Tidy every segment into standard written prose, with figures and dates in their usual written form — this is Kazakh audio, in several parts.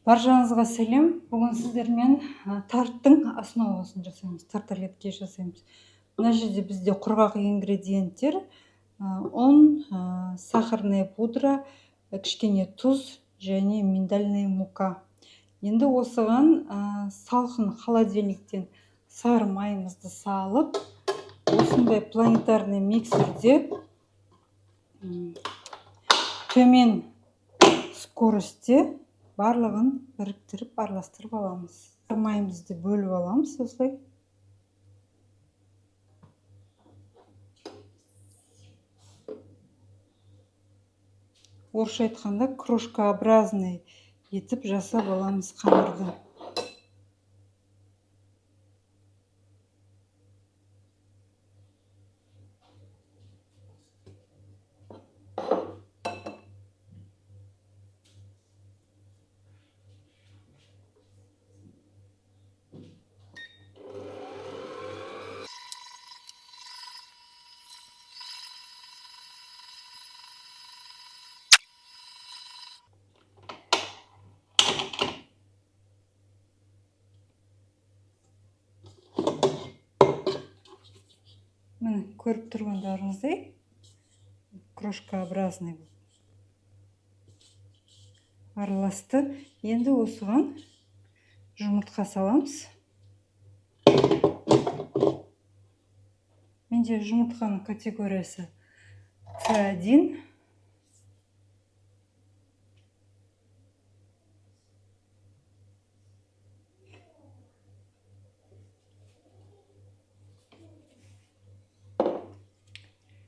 Баршаңызға сәлем. Бүгін сіздермен тарттың основасын жасаймыз. Тарталетке жасаймыз. Мына жерде бізде құрғақ ингредиенттер: ұн, сахарная пудра, кішкене тұз және миндальная мука. Енді осыған салқын холодильниктен сары майымызды салып, осындай планетарный миксерде төмен скоростьте барлығын біріктіріп араластырып аламыз. Майымызды бөліп аламыз осылай. Орысша айтқанда крошкообразный етіп жасап аламыз қамырды. Міне, көріп тұрғандарыңыздай крошкообразный араласты. Енді осыған жұмыртқа саламыз. Менде жұмыртқаның категориясы С1.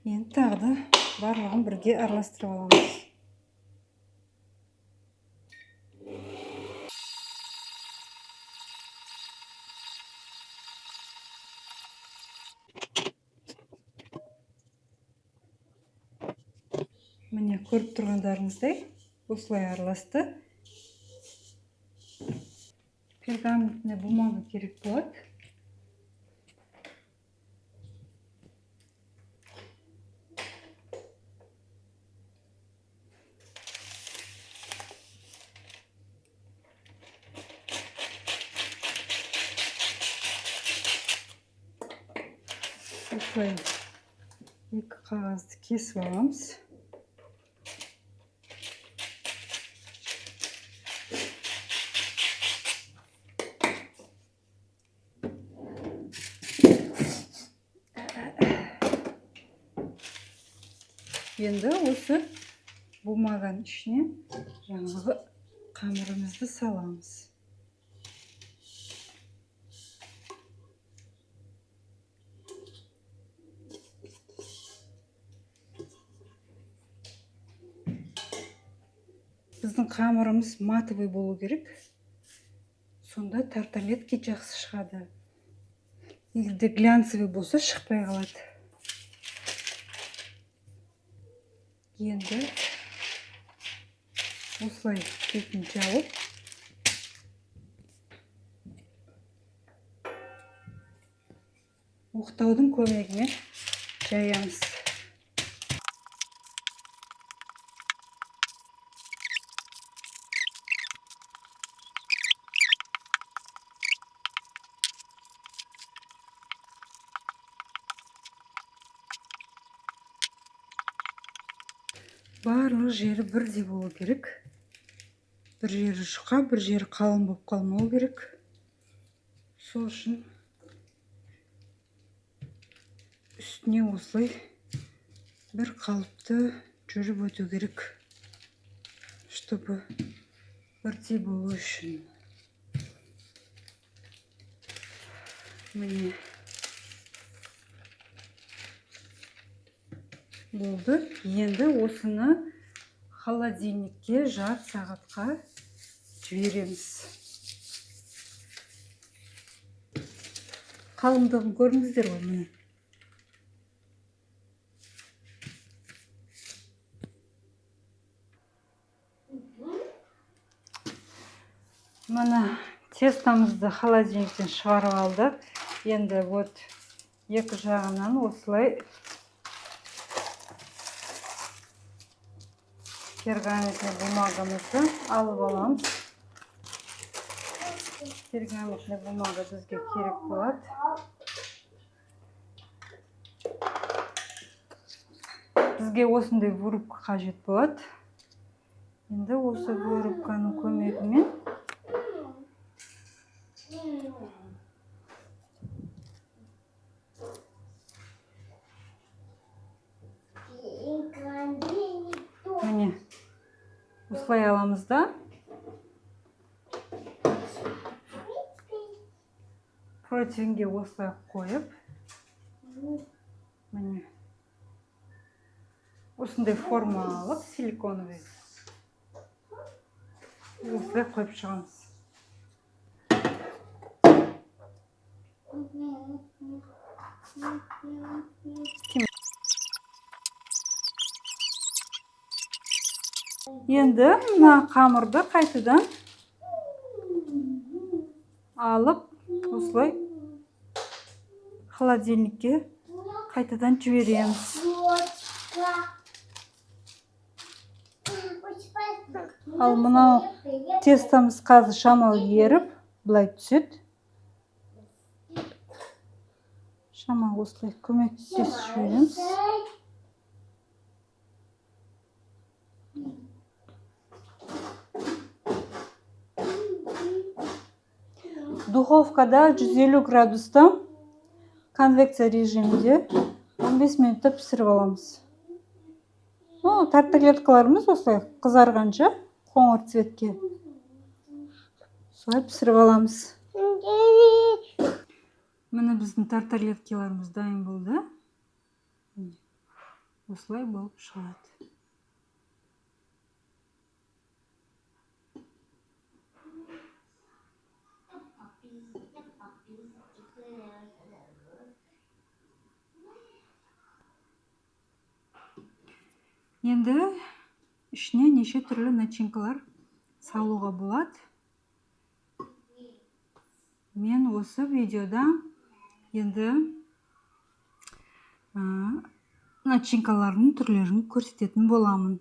Енді тағы да барлығын бірге араластырып аламыз. Міне, көріп тұрғандарыңыздай осылай араласты. Пергаментный бумага керек болады. Осылай екі қағазды кесіп аламыз. Енді осы бумаганың ішіне жаңағы қамырымызды саламыз. Біздің қамырымыз матовый болу керек. Сонда тарталетке жақсы шығады. Егер глянцевый болса, шықпай қалады. Енді осылай бетін жауып, оқтаудың көмегімен жаямыз. Барлық жері бірдей болу керек. Бір жері жұқа, бір жері қалың болып қалмау керек. Сол үшін үстіне осылай бір қалыпты жүріп өту керек, чтобы бірдей болу үшін. Міне болды. Енді осыны холодильникке жарты сағатқа жібереміз. Қалыңдығын көрдіңіздер ғой, міне. Мына тестамызды холодильниктен шығарып алдық. Енді вот екі жағынан осылай пергаментный бумагамызды алып аламыз. Пергаментный бумага бізге керек болады. Бізге осындай вырубка қажет болады. Енді осы вырубканың көмегімен міне осылай аламыз да. Противенге осылай қойып, міне осындай форма алып, силиконовый осылай қойып шығамыз. Енді мына қамырды қайтадан алып, осылай холодильникке қайтадан жібереміз. Ал мынау тестамыз қазір шамалы еріп, былай түседі. Шамалы осылай көмектесіп жібереміз. Духовкада 150 градуста конвекция режимінде 15 минутта пісіріп аламыз. Тарталеткаларымыз осылай қызарғанша қоңыр цветке солай пісіріп аламыз. Міне біздің тарталеткаларымыз дайын болды. Осылай болып шығады. Енді ішіне неше түрлі начинкалар салуға болады. Мен осы видеода енді начинкалардың түрлерін көрсететін боламын.